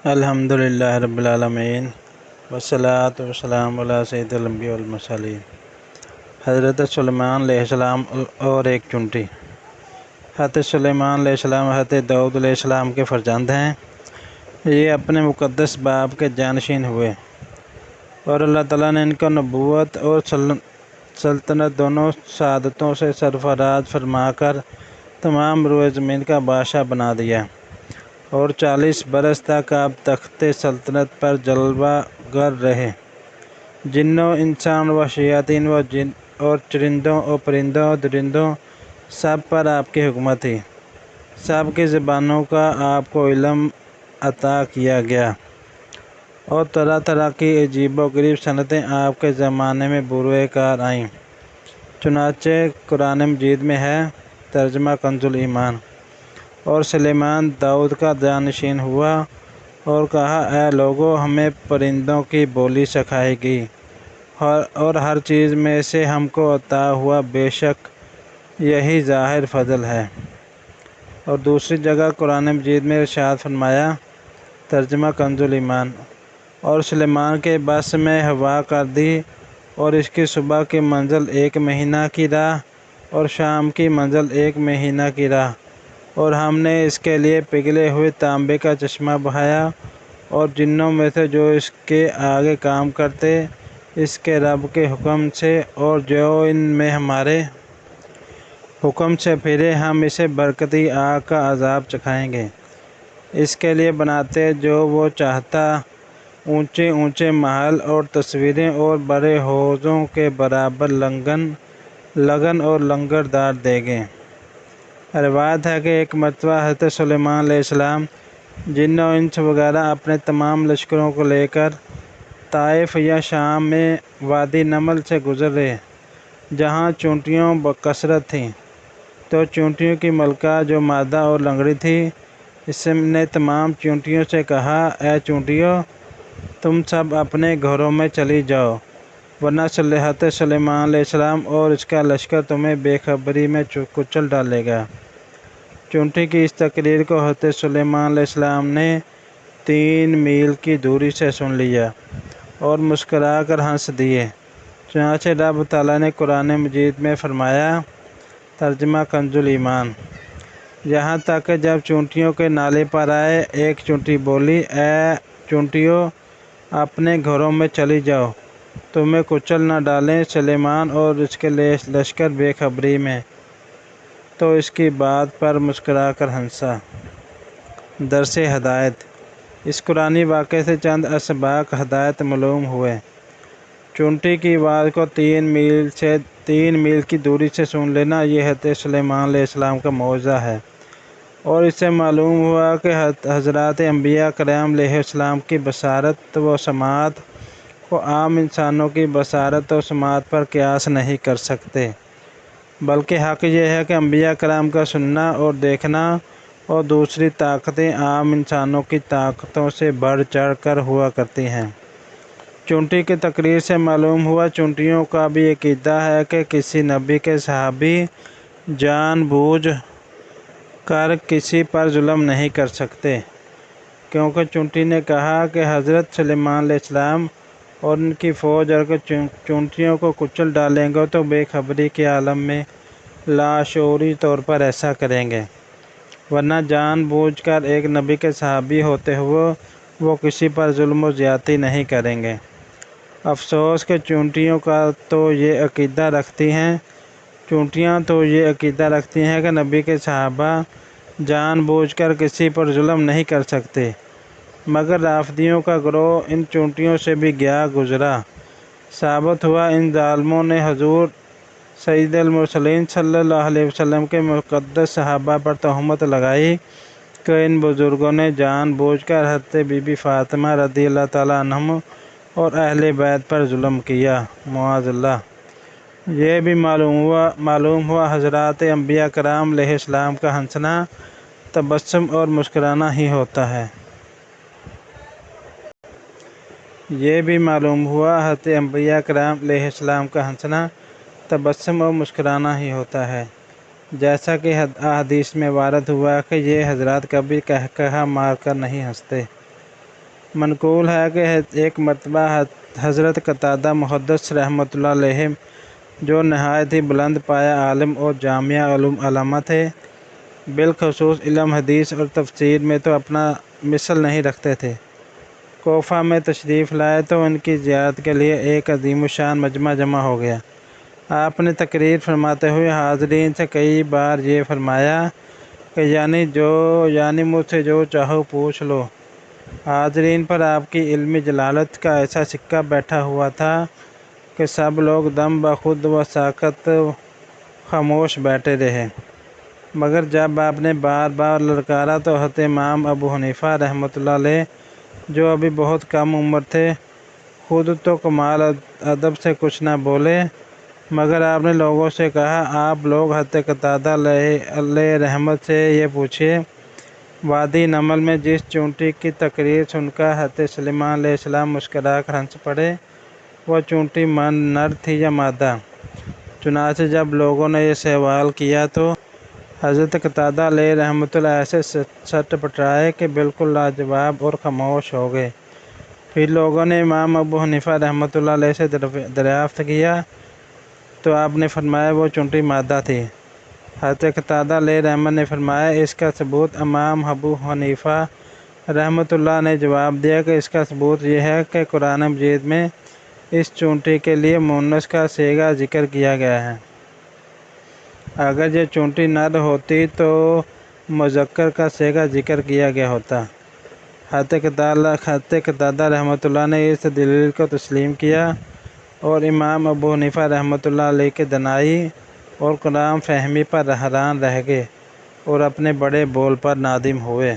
الحمدللہ رب العالمین والصلاۃ والسلام علی سید الانبیاء والمرسلین۔ حضرت سلیمان علیہ السلام اور ایک چونٹی۔ حضرت سلیمان علیہ السلام حضرت داؤد علیہ السلام کے فرزند ہیں۔ یہ اپنے مقدس باپ کے جانشین ہوئے اور اللہ تعالیٰ نے ان کو نبوت اور سلطنت دونوں سعادتوں سے سرفراز فرما کر تمام روئے زمین کا بادشاہ بنا دیا، اور 40 برس تک آپ تخت سلطنت پر جلوہ گر رہے۔ جنوں، انسان و شیاطین و جن اور چرندوں اور پرندوں اور درندوں سب پر آپ کی حکومت تھی۔ سب کی زبانوں کا آپ کو علم عطا کیا گیا، اور طرح طرح کی عجیب و غریب صنعتیں آپ کے زمانے میں بروئے کار آئیں۔ چنانچہ قرآن مجید میں ہے، ترجمہ کنز ایمان: اور سلیمان داؤد کا جانشین ہوا اور کہا، اے لوگو، ہمیں پرندوں کی بولی سکھائی گئی، اور ہر چیز میں سے ہم کو عطا ہوا، بے شک یہی ظاہر فضل ہے۔ اور دوسری جگہ قرآن مجید میں ارشاد فرمایا، ترجمہ کنز ایمان: اور سلیمان کے بس میں ہوا کر دی، اور اس کی صبح کی منزل 1 مہینہ کی راہ اور شام کی منزل 1 مہینہ کی راہ، اور ہم نے اس کے لیے پگھلے ہوئے تانبے کا چشمہ بہایا، اور جنوں میں سے جو اس کے آگے کام کرتے اس کے رب کے حکم سے، اور جو ان میں ہمارے حکم سے پھرے، ہم اسے برکتی آگ کا عذاب چکھائیں گے۔ اس کے لیے بناتے جو وہ چاہتا، اونچے اونچے محل اور تصویریں، اور بڑے حوضوں کے برابر لگن اور لنگردار دیگیں۔ روایت ہے کہ ایک مرتبہ حضرت سلیمان علیہ السلام جن و انس وغیرہ اپنے تمام لشکروں کو لے کر طائف یا شام میں وادی نمل سے گزرے، جہاں چونٹیاں بکثرت تھیں۔ تو چونٹیوں کی ملکہ جو مادہ اور لنگڑی تھی، اس نے تمام چونٹیوں سے کہا، اے چونٹیوں، تم سب اپنے گھروں میں چلی جاؤ، ورنہ حضرت سلیمان علیہ السلام اور اس کا لشکر تمہیں بے خبری میں کچل ڈالے گا۔ چونٹی کی اس تقریر کو حضرت سلیمان علیہ السلام نے 3 میل کی دوری سے سن لیا اور مسکرا کر ہنس دیے۔ چنانچہ رب تعالیٰ نے قرآن مجید میں فرمایا، ترجمہ کنز ایمان: یہاں تک کہ جب چونٹیوں کے نالے پر آئے، ایک چونٹی بولی، اے چونٹیوں، اپنے گھروں میں چلی جاؤ، تمہیں کچل نہ ڈالیں سلیمان اور اس کے لشکر بے خبری میں۔ تو اس کی بات پر مسکرا کر ہنسا۔ درس ہدایت: اس قرآنی واقعے سے چند اسباق ہدایت معلوم ہوئے۔ چونٹی کی آواز کو 3 میل کی دوری سے سن لینا، یہ حضرت سلیمان علیہ السلام کا معجزہ ہے، اور اس سے معلوم ہوا کہ حضرات انبیاء کرام علیہ السلام کی بصارت و سماعت کو عام انسانوں کی بصارت و سماعت پر قیاس نہیں کر سکتے، بلکہ حق یہ ہے کہ انبیاء کرام کا سننا اور دیکھنا اور دوسری طاقتیں عام انسانوں کی طاقتوں سے بڑھ چڑھ کر ہوا کرتی ہیں۔ چونٹی کی تقریر سے معلوم ہوا، چونٹیوں کا بھی عقیدہ ہے کہ کسی نبی کے صحابی جان بوجھ کر کسی پر ظلم نہیں کر سکتے، کیونکہ چونٹی نے کہا کہ حضرت سلیمان علیہ السلام اور ان کی فوج اگر چونٹیوں کو کچل ڈالیں گے تو بے خبری کے عالم میں لاشعوری طور پر ایسا کریں گے، ورنہ جان بوجھ کر ایک نبی کے صحابی ہوتے ہوئے وہ کسی پر ظلم و زیادتی نہیں کریں گے۔ افسوس کہ چونٹیاں تو یہ عقیدہ رکھتی ہیں کہ نبی کے صحابہ جان بوجھ کر کسی پر ظلم نہیں کر سکتے، مگر رافضیوں کا گروہ ان چونٹیوں سے بھی گیا گزرا۔ ثابت ہوا ان ظالموں نے حضور سید المرسلین صلی اللہ علیہ وسلم کے مقدس صحابہ پر تہمت لگائی کہ ان بزرگوں نے جان بوجھ کر حضرت بی بی فاطمہ رضی اللہ تعالیٰ عنہم اور اہل بیت پر ظلم کیا، معاذ اللہ۔ یہ بھی معلوم ہوا حضرات انبیاء کرام علیہ السلام کا ہنسنا، تبسم اور مسکرانا ہی ہوتا ہے۔ یہ بھی معلوم ہوا حضرت انبیاء کرام علیہ السلام کا ہنسنا، تبسم اور مسکرانا ہی ہوتا ہے، جیسا کہ احادیث میں وارد ہوا کہ یہ حضرات کبھی قہقہہ مار کر نہیں ہنستے۔ منقول ہے کہ ایک مرتبہ حضرت قتادہ محدث رحمۃ اللہ علیہ جو نہایت ہی بلند پایہ عالم اور جامع علامہ تھے، بالخصوص علم حدیث اور تفسیر میں تو اپنا مثل نہیں رکھتے تھے، کوفہ میں تشریف لائے تو ان کی زیارت کے لیے ایک عظیم الشان مجمع جمع ہو گیا۔ آپ نے تقریر فرماتے ہوئے حاضرین سے کئی بار یہ فرمایا کہ یعنی مجھ سے جو چاہو پوچھ لو۔ حاضرین پر آپ کی علمی جلالت کا ایسا سکہ بیٹھا ہوا تھا کہ سب لوگ دم بخود و ساکت خاموش بیٹھے رہے، مگر جب آپ نے بار بار للکارا تو حضرت امام ابو حنیفہ رحمۃ اللہ علیہ جو ابھی بہت کم عمر تھے، خود تو کمال ادب سے کچھ نہ بولے، مگر آپ نے لوگوں سے کہا، آپ لوگ حضرت قتادہ علیہ رحمت سے یہ پوچھیے، وادی نمل میں جس چونٹی کی تقریر سن کر حضرت سلیمان علیہ السلام مسکرا کر ہنس پڑے، وہ چونٹی نر تھی یا مادہ؟ چنانچہ جب لوگوں نے یہ سوال کیا تو حضرت قتادہ علیہ رحمۃ اللہ ایسے سٹ پٹائے کہ بالکل لاجواب اور خاموش ہو گئے۔ پھر لوگوں نے امام ابو حنیفہ رحمۃ اللہ علیہ سے دریافت کیا تو آپ نے فرمایا وہ چونٹی مادہ تھی۔ حضرت قتادہ علیہ رحمۃ نے فرمایا، اس کا ثبوت؟ امام ابو حنیفہ رحمۃ اللہ نے جواب دیا کہ اس کا ثبوت یہ ہے کہ قرآن مجید میں اس چونٹی کے لیے مؤنث کا صیغہ ذکر کیا گیا ہے، اگر یہ چونٹی نر ہوتی تو مذکر کا صیغہ ذکر کیا گیا ہوتا۔ حضرت قتادہ رحمۃ اللہ نے اس دلیل کو تسلیم کیا اور امام ابو حنیفہ رحمۃ اللہ علیہ کے دانائی اور قرآن فہمی پر حیران رہ گئے اور اپنے بڑے بول پر نادم ہوئے۔